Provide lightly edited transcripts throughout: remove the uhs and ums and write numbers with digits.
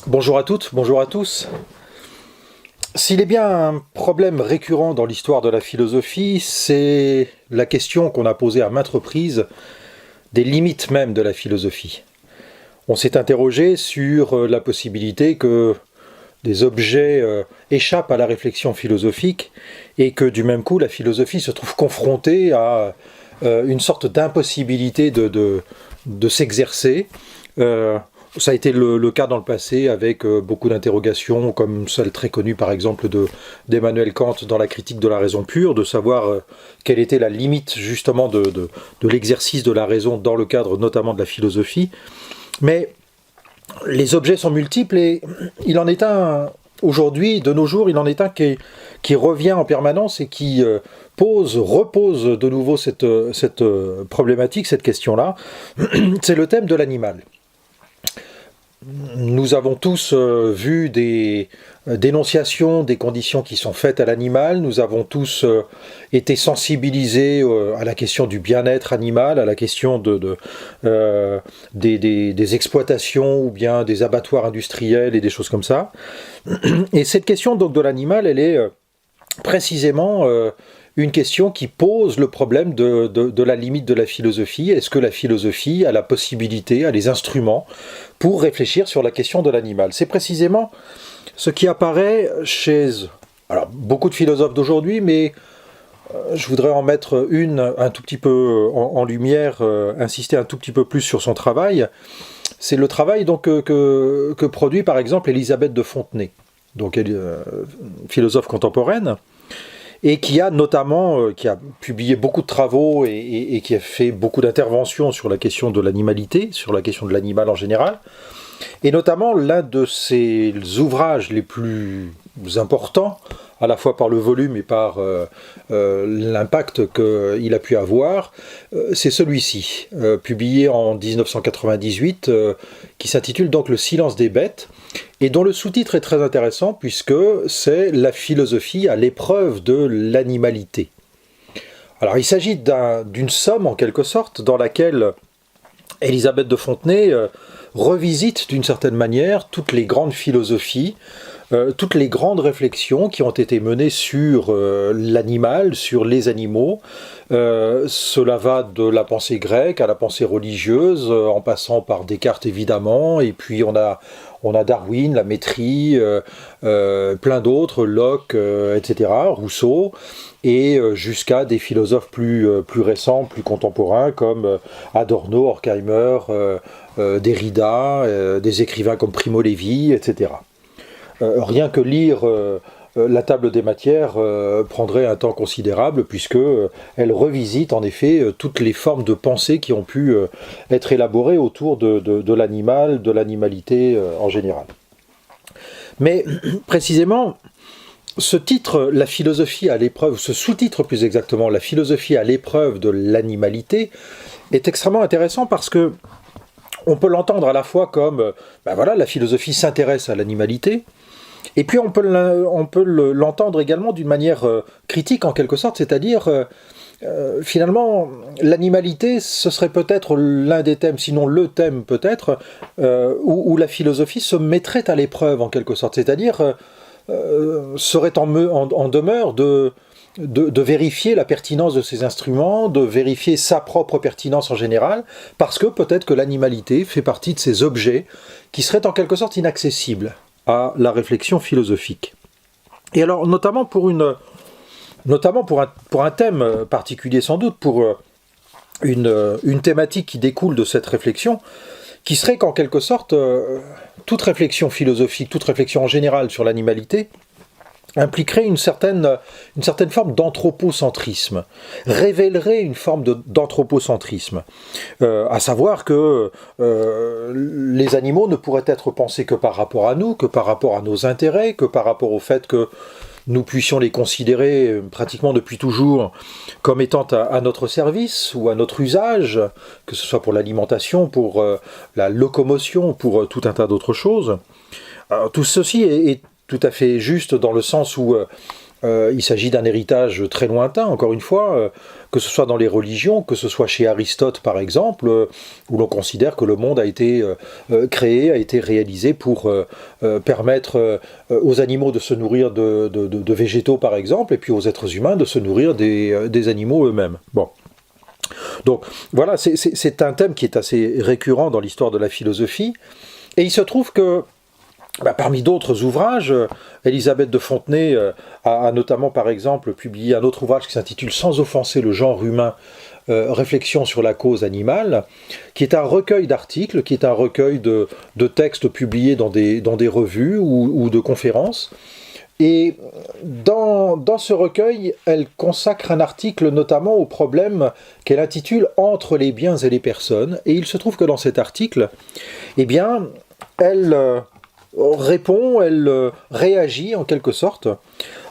Bonjour à toutes, bonjour à tous. S'il est bien un problème récurrent dans l'histoire de la philosophie, c'est la question qu'on a posée à maintes reprises des limites même de la philosophie. On s'est interrogé sur la possibilité que des objets échappent à la réflexion philosophique et que du même coup la philosophie se trouve confrontée à une sorte d'impossibilité de s'exercer. Ça a été le cas dans le passé avec beaucoup d'interrogations, comme celle très connue par exemple d'Emmanuel Kant dans la critique de la raison pure, de savoir quelle était la limite justement de l'exercice de la raison dans le cadre notamment de la philosophie. Mais les objets sont multiples et il en est un, aujourd'hui, de nos jours, il en est un qui revient en permanence et qui repose de nouveau cette problématique, cette question-là. C'est le thème de l'animal. Nous avons tous vu des dénonciations des conditions qui sont faites à l'animal, nous avons tous été sensibilisés à la question du bien-être animal, à la question des exploitations ou bien des abattoirs industriels et des choses comme ça. Et cette question donc de l'animal, elle est précisément une question qui pose le problème de la limite de la philosophie. Est-ce que la philosophie a la possibilité, a les instruments pour réfléchir sur la question de l'animal? C'est précisément ce qui apparaît chez beaucoup de philosophes d'aujourd'hui, mais je voudrais en mettre une un tout petit peu en lumière, insister un tout petit peu plus sur son travail. C'est le travail donc, que produit par exemple Élisabeth de Fontenay, donc philosophe contemporaine, et qui a notamment qui a publié beaucoup de travaux et qui a fait beaucoup d'interventions sur la question de l'animalité, sur la question de l'animal en général. Et notamment l'un de ses ouvrages les plus importants, à la fois par le volume et par l'impact qu'il a pu avoir, c'est celui-ci, publié en 1998, qui s'intitule donc Le silence des bêtes, et dont le sous-titre est très intéressant puisque c'est la philosophie à l'épreuve de l'animalité. Alors il s'agit d'une somme en quelque sorte dans laquelle Élisabeth de Fontenay revisite d'une certaine manière toutes les grandes philosophies, toutes les grandes réflexions qui ont été menées sur l'animal, sur les animaux. Cela va de la pensée grecque à la pensée religieuse, en passant par Descartes évidemment, et puis on a Darwin, la Métrie, plein d'autres, Locke, etc., Rousseau, et jusqu'à des philosophes plus récents, plus contemporains, comme Adorno, Horkheimer, Derrida, des écrivains comme Primo Levi, etc. Rien que lire la table des matières prendrait un temps considérable, puisque elle revisite en effet toutes les formes de pensée qui ont pu être élaborées autour de l'animal, de l'animalité en général. Mais précisément, ce titre, la philosophie à l'épreuve, ce sous-titre plus exactement, la philosophie à l'épreuve de l'animalité, est extrêmement intéressant parce que on peut l'entendre à la fois comme, la philosophie s'intéresse à l'animalité, et puis on peut l'entendre également d'une manière critique en quelque sorte, c'est-à-dire finalement l'animalité ce serait peut-être l'un des thèmes, sinon le thème peut-être, où la philosophie se mettrait à l'épreuve en quelque sorte, c'est-à-dire serait en demeure de vérifier la pertinence de ses instruments, de vérifier sa propre pertinence en général, parce que peut-être que l'animalité fait partie de ces objets qui seraient en quelque sorte inaccessibles à la réflexion philosophique. Et alors, notamment pour un thème particulier sans doute, pour une thématique qui découle de cette réflexion, qui serait qu'en quelque sorte, toute réflexion philosophique, toute réflexion en général sur l'animalité, impliquerait une certaine forme d'anthropocentrisme, révélerait une forme d'anthropocentrisme, à savoir que les animaux ne pourraient être pensés que par rapport à nous, que par rapport à nos intérêts, que par rapport au fait que nous puissions les considérer pratiquement depuis toujours comme étant à notre service ou à notre usage, que ce soit pour l'alimentation, pour la locomotion, pour tout un tas d'autres choses. Alors, tout ceci est tout à fait juste dans le sens où Il s'agit d'un héritage très lointain, encore une fois, que ce soit dans les religions, que ce soit chez Aristote par exemple, où l'on considère que le monde a été créé, a été réalisé pour permettre aux animaux de se nourrir de végétaux par exemple, et puis aux êtres humains de se nourrir des animaux eux-mêmes. Bon. Donc voilà, c'est un thème qui est assez récurrent dans l'histoire de la philosophie, et il se trouve que parmi d'autres ouvrages, Élisabeth de Fontenay a notamment par exemple publié un autre ouvrage qui s'intitule « Sans offenser le genre humain, réflexion sur la cause animale », qui est un recueil d'articles, qui est un recueil de textes publiés dans des revues ou de conférences. Et dans ce recueil, elle consacre un article notamment au problème qu'elle intitule « Entre les biens et les personnes ». Et il se trouve que dans cet article, eh bien, elle répond, elle réagit en quelque sorte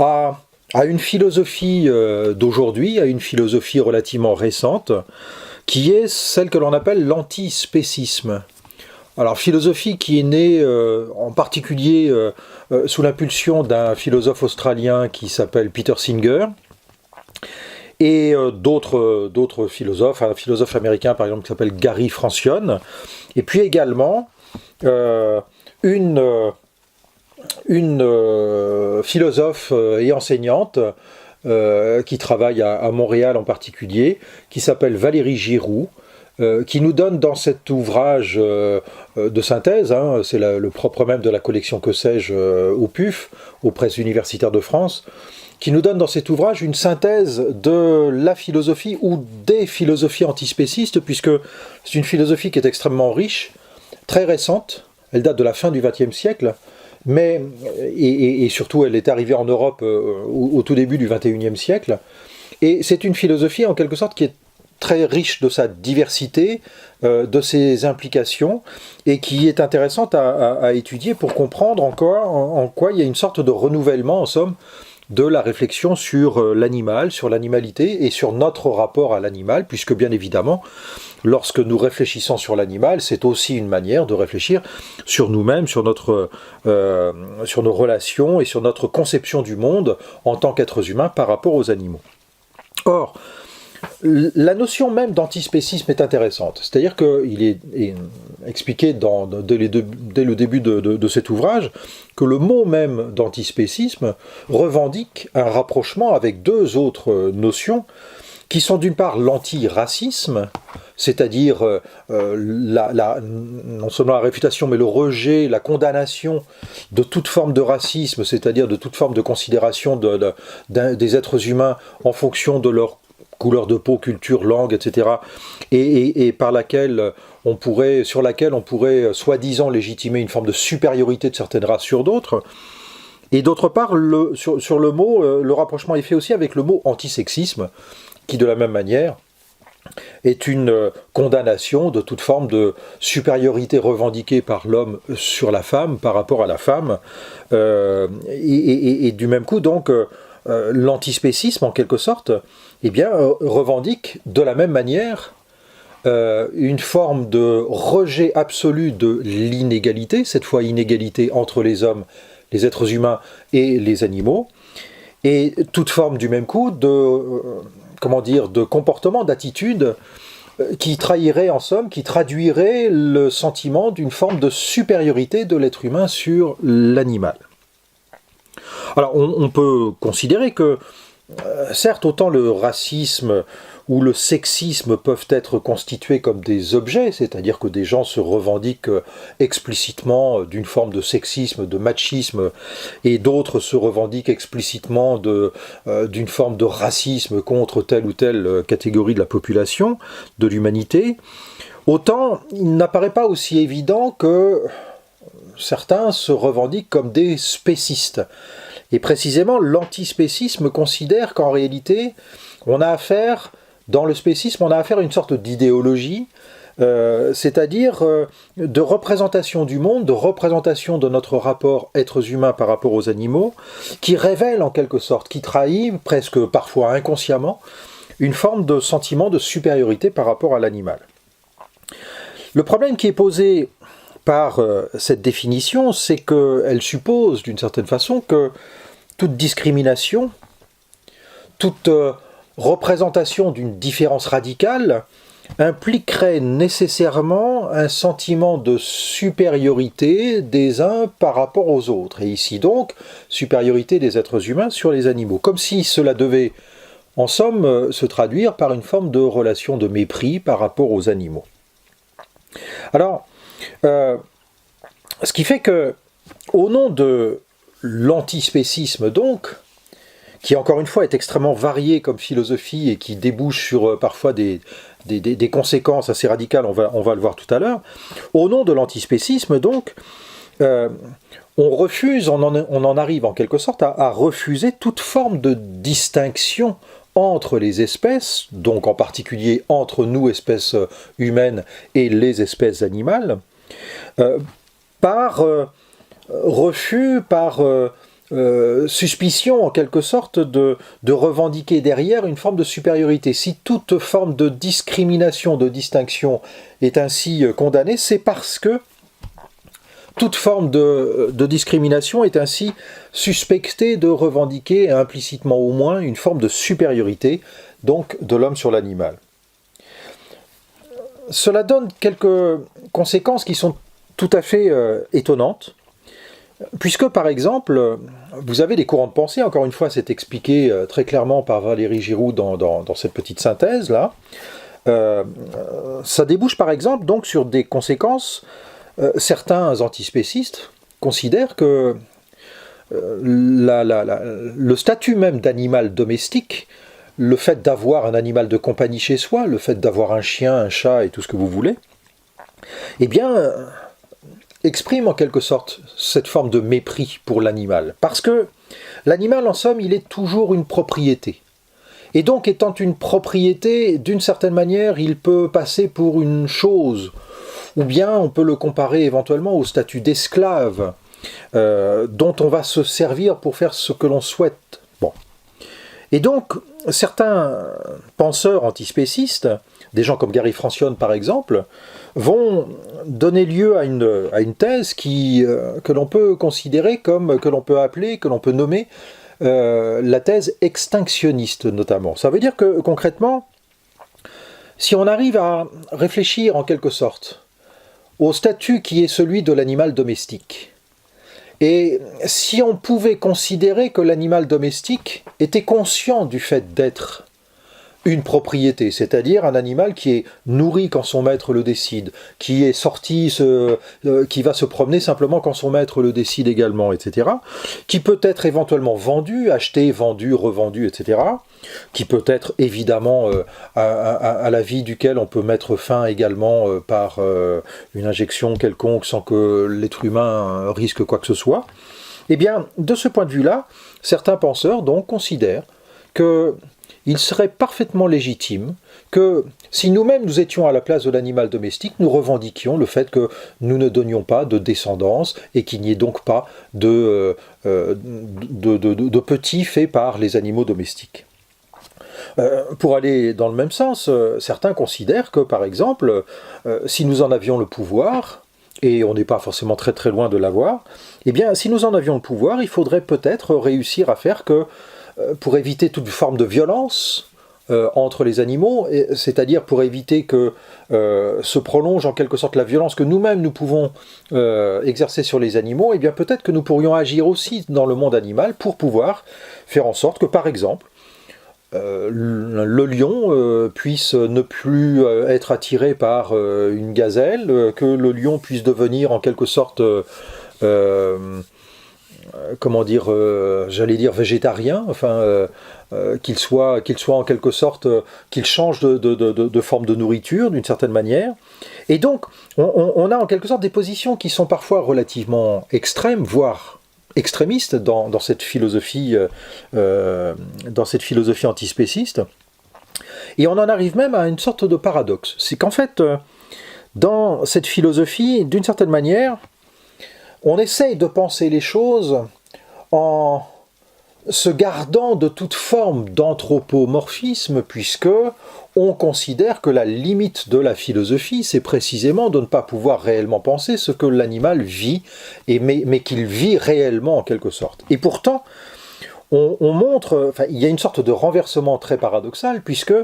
à une philosophie d'aujourd'hui, à une philosophie relativement récente, qui est celle que l'on appelle l'antispécisme. Alors, philosophie qui est née en particulier sous l'impulsion d'un philosophe australien qui s'appelle Peter Singer, et d'autres philosophes, un philosophe américain par exemple qui s'appelle Gary Francione, et puis également une philosophe et enseignante qui travaille à Montréal en particulier, qui s'appelle Valérie Giroux, qui nous donne dans cet ouvrage de synthèse, hein, c'est le propre même de la collection Que sais-je au PUF, aux Presses universitaires de France, qui nous donne dans cet ouvrage une synthèse de la philosophie ou des philosophies antispécistes, puisque c'est une philosophie qui est extrêmement riche, très récente, elle date de la fin du XXe siècle, mais, et surtout elle est arrivée en Europe au tout début du XXIe siècle, et c'est une philosophie en quelque sorte qui est très riche de sa diversité, de ses implications, et qui est intéressante à étudier pour comprendre en quoi il y a une sorte de renouvellement, en somme, de la réflexion sur l'animal, sur l'animalité et sur notre rapport à l'animal, puisque bien évidemment, lorsque nous réfléchissons sur l'animal, c'est aussi une manière de réfléchir sur nous-mêmes, sur nos relations et sur notre conception du monde en tant qu'êtres humains par rapport aux animaux. Or, la notion même d'antispécisme est intéressante, c'est-à-dire qu'il est expliqué dès le début de cet ouvrage que le mot même d'antispécisme revendique un rapprochement avec deux autres notions qui sont d'une part l'antiracisme, c'est-à-dire non seulement la réfutation, mais le rejet, la condamnation de toute forme de racisme, c'est-à-dire de toute forme de considération des êtres humains en fonction de leur couleur de peau, culture, langue, etc., et sur laquelle on pourrait soi-disant légitimer une forme de supériorité de certaines races sur d'autres. Et d'autre part, sur le mot, le rapprochement est fait aussi avec le mot antisexisme, qui de la même manière est une condamnation de toute forme de supériorité revendiquée par l'homme sur la femme par rapport à la femme, et du même coup donc l'antispécisme en quelque sorte, eh bien, revendique de la même manière une forme de rejet absolu de l'inégalité, cette fois inégalité entre les hommes, les êtres humains et les animaux, et toute forme du même coup de comportement, d'attitude qui trahirait en somme, qui traduirait le sentiment d'une forme de supériorité de l'être humain sur l'animal. Alors on peut considérer que certes, autant le racisme ou le sexisme peuvent être constitués comme des objets, c'est-à-dire que des gens se revendiquent explicitement d'une forme de sexisme, de machisme, et d'autres se revendiquent explicitement d'une forme de racisme contre telle ou telle catégorie de la population, de l'humanité, autant il n'apparaît pas aussi évident que certains se revendiquent comme des spécistes. Et précisément, l'antispécisme considère qu'en réalité, dans le spécisme, on a affaire à une sorte d'idéologie, c'est-à-dire de représentation du monde, de représentation de notre rapport êtres humains par rapport aux animaux, qui révèle en quelque sorte, qui trahit, presque parfois inconsciemment, une forme de sentiment de supériorité par rapport à l'animal. Le problème qui est posé par cette définition, c'est qu'elle suppose d'une certaine façon que toute discrimination, toute représentation d'une différence radicale impliquerait nécessairement un sentiment de supériorité des uns par rapport aux autres. Et ici donc, supériorité des êtres humains sur les animaux. Comme si cela devait, en somme, se traduire par une forme de relation de mépris par rapport aux animaux. Alors, ce qui fait que, au nom de l'antispécisme donc, qui encore une fois est extrêmement varié comme philosophie et qui débouche sur parfois des conséquences assez radicales, on va le voir tout à l'heure, au nom de l'antispécisme donc, on refuse, on en arrive en quelque sorte à refuser toute forme de distinction entre les espèces, donc en particulier entre nous, espèces humaines, et les espèces animales, par refus, par suspicion en quelque sorte de revendiquer derrière une forme de supériorité. Si toute forme de discrimination, de distinction est ainsi condamnée, c'est parce que toute forme de discrimination est ainsi suspectée de revendiquer implicitement au moins une forme de supériorité donc de l'homme sur l'animal. Cela donne quelques conséquences qui sont tout à fait étonnantes, puisque par exemple, vous avez des courants de pensée, encore une fois c'est expliqué très clairement par Valéry Giroud dans cette petite synthèse là, ça débouche par exemple donc sur des conséquences. Certains antispécistes considèrent que le statut même d'animal domestique, le fait d'avoir un animal de compagnie chez soi, le fait d'avoir un chien, un chat et tout ce que vous voulez, eh bien, exprime en quelque sorte cette forme de mépris pour l'animal. Parce que l'animal, en somme, il est toujours une propriété. Et donc, étant une propriété, d'une certaine manière, il peut passer pour une chose, ou bien on peut le comparer éventuellement au statut d'esclave, dont on va se servir pour faire ce que l'on souhaite. Bon. Et donc, certains penseurs antispécistes, des gens comme Gary Francione par exemple, vont donner lieu à une thèse que l'on peut considérer comme, que l'on peut appeler, que l'on peut nommer la thèse extinctionniste notamment. Ça veut dire que concrètement, si on arrive à réfléchir en quelque sorte au statut qui est celui de l'animal domestique, et si on pouvait considérer que l'animal domestique était conscient du fait d'être une propriété, c'est-à-dire un animal qui est nourri quand son maître le décide, qui est sorti, qui va se promener simplement quand son maître le décide également, etc., qui peut être éventuellement vendu, acheté, vendu, revendu, etc., qui peut être évidemment à la vie duquel on peut mettre fin également par une injection quelconque sans que l'être humain risque quoi que ce soit, eh bien, de ce point de vue-là, certains penseurs donc considèrent que il serait parfaitement légitime que, si nous-mêmes nous étions à la place de l'animal domestique, nous revendiquions le fait que nous ne donnions pas de descendance et qu'il n'y ait donc pas de petits faits par les animaux domestiques. Pour aller dans le même sens, certains considèrent que, par exemple, si nous en avions le pouvoir, et on n'est pas forcément très très loin de l'avoir, eh bien, si nous en avions le pouvoir, il faudrait peut-être réussir à faire que, pour éviter toute forme de violence entre les animaux, c'est-à-dire pour éviter que se prolonge en quelque sorte la violence que nous-mêmes nous pouvons exercer sur les animaux, et bien peut-être que nous pourrions agir aussi dans le monde animal pour pouvoir faire en sorte que, par exemple, le lion puisse ne plus être attiré par une gazelle, que le lion puisse devenir en quelque sorte comment dire, j'allais dire végétarien, enfin, qu'il soit en quelque sorte, qu'il change de forme de nourriture d'une certaine manière. Et donc, on a en quelque sorte des positions qui sont parfois relativement extrêmes, voire extrémistes dans cette philosophie antispéciste. Et on en arrive même à une sorte de paradoxe. C'est qu'en fait, dans cette philosophie, d'une certaine manière, on essaye de penser les choses en se gardant de toute forme d'anthropomorphisme, puisque on considère que la limite de la philosophie, c'est précisément de ne pas pouvoir réellement penser ce que l'animal vit, mais qu'il vit réellement en quelque sorte. Et pourtant, on montre, enfin, il y a une sorte de renversement très paradoxal, puisque,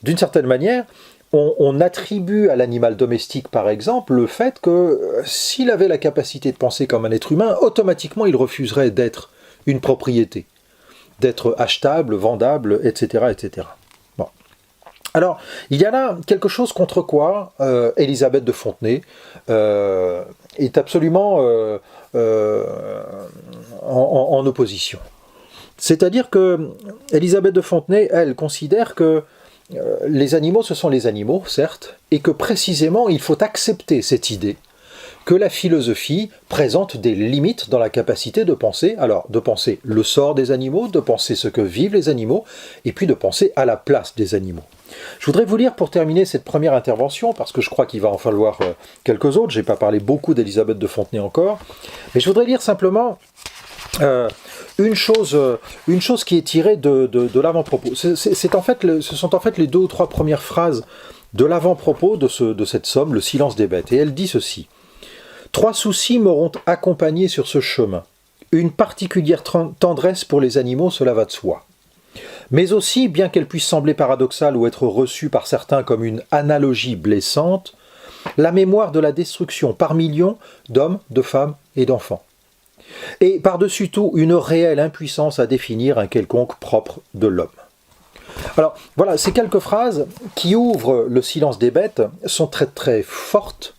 d'une certaine manière, on attribue à l'animal domestique, par exemple, le fait que s'il avait la capacité de penser comme un être humain, automatiquement il refuserait d'être une propriété, d'être achetable, vendable, etc., etc. Bon. Alors, il y a là quelque chose contre quoi Élisabeth de Fontenay est absolument en opposition. C'est-à-dire que Élisabeth de Fontenay, elle, considère que les animaux, ce sont les animaux, certes, et que précisément, il faut accepter cette idée que la philosophie présente des limites dans la capacité de penser, alors de penser le sort des animaux, de penser ce que vivent les animaux, et puis de penser à la place des animaux. Je voudrais vous lire pour terminer cette première intervention, parce que je crois qu'il va en falloir quelques autres, je n'ai pas parlé beaucoup d'Élisabeth de Fontenay encore, mais je voudrais lire simplement une chose qui est tirée de l'avant-propos. Ce sont en fait les 2 ou 3 premières phrases de l'avant-propos de cette somme, Le silence des bêtes. Et elle dit ceci. « 3 soucis m'auront accompagné sur ce chemin. Une particulière tendresse pour les animaux, cela va de soi. Mais aussi, bien qu'elle puisse sembler paradoxale ou être reçue par certains comme une analogie blessante, la mémoire de la destruction par millions d'hommes, de femmes et d'enfants. Et par-dessus tout, une réelle impuissance à définir un quelconque propre de l'homme. » Alors, voilà, ces quelques phrases qui ouvrent le silence des bêtes sont très très fortes,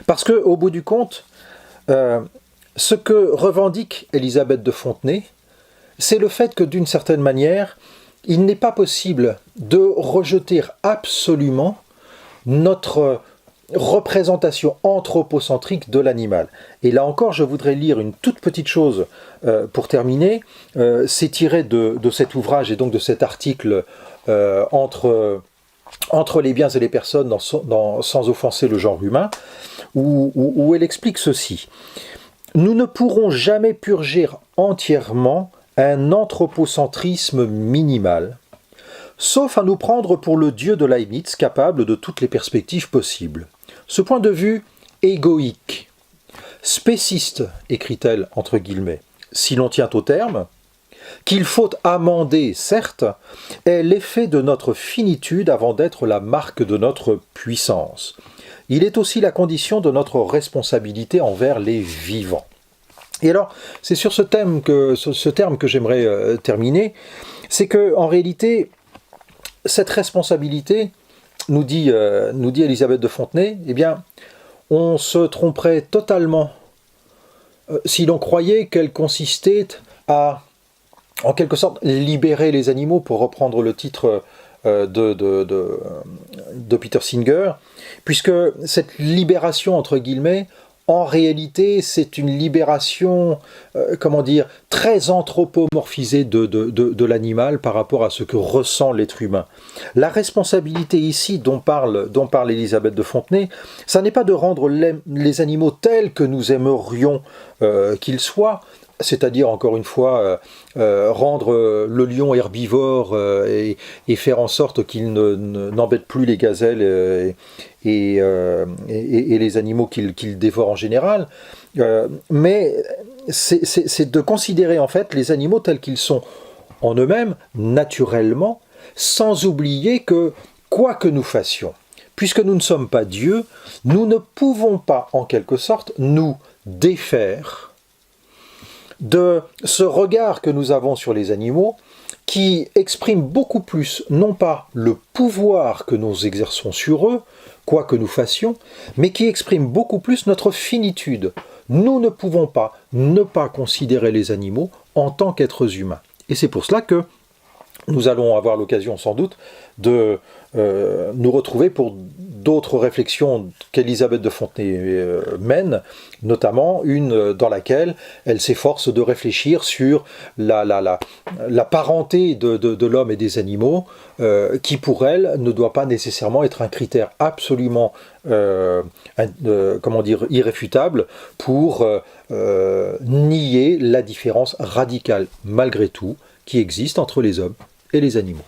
parce que, au bout du compte, ce que revendique Élisabeth de Fontenay, c'est le fait que, d'une certaine manière, il n'est pas possible de rejeter absolument notre représentation anthropocentrique de l'animal. Et là encore, je voudrais lire une toute petite chose pour terminer. C'est tiré de cet ouvrage et donc de cet article entre les biens et les personnes sans offenser le genre humain, où elle explique ceci. « Nous ne pourrons jamais purger entièrement un anthropocentrisme minimal, sauf à nous prendre pour le dieu de Leibniz capable de toutes les perspectives possibles. Ce point de vue égoïque, spéciste, écrit-elle entre guillemets, si l'on tient au terme, qu'il faut amender, certes, est l'effet de notre finitude avant d'être la marque de notre puissance. Il est aussi la condition de notre responsabilité envers les vivants. » Et alors, c'est sur ce terme que j'aimerais terminer, c'est que en réalité, cette responsabilité, nous dit Élisabeth de Fontenay, eh bien, on se tromperait totalement si l'on croyait qu'elle consistait à, en quelque sorte, libérer les animaux, pour reprendre le titre de Peter Singer, puisque cette libération, entre guillemets, en réalité, c'est une libération, très anthropomorphisée de l'animal par rapport à ce que ressent l'être humain. La responsabilité ici dont parle Élisabeth de Fontenay, ça n'est pas de rendre les animaux tels que nous aimerions qu'ils soient, c'est-à-dire, encore une fois, rendre le lion herbivore et faire en sorte qu'il n'embête plus les gazelles et les animaux qu'il dévore en général, mais c'est de considérer en fait les animaux tels qu'ils sont en eux-mêmes, naturellement, sans oublier que, quoi que nous fassions, puisque nous ne sommes pas Dieu, nous ne pouvons pas, en quelque sorte, nous défaire de ce regard que nous avons sur les animaux, qui exprime beaucoup plus, non pas le pouvoir que nous exerçons sur eux, quoi que nous fassions, mais qui exprime beaucoup plus notre finitude. Nous ne pouvons pas ne pas considérer les animaux en tant qu'êtres humains. Et c'est pour cela que nous allons avoir l'occasion sans doute de nous retrouver pour d'autres réflexions qu'Élisabeth de Fontenay mène, notamment une dans laquelle elle s'efforce de réfléchir sur la parenté de l'homme et des animaux, qui pour elle ne doit pas nécessairement être un critère absolument irréfutable pour nier la différence radicale malgré tout qui existe entre les hommes et les animaux.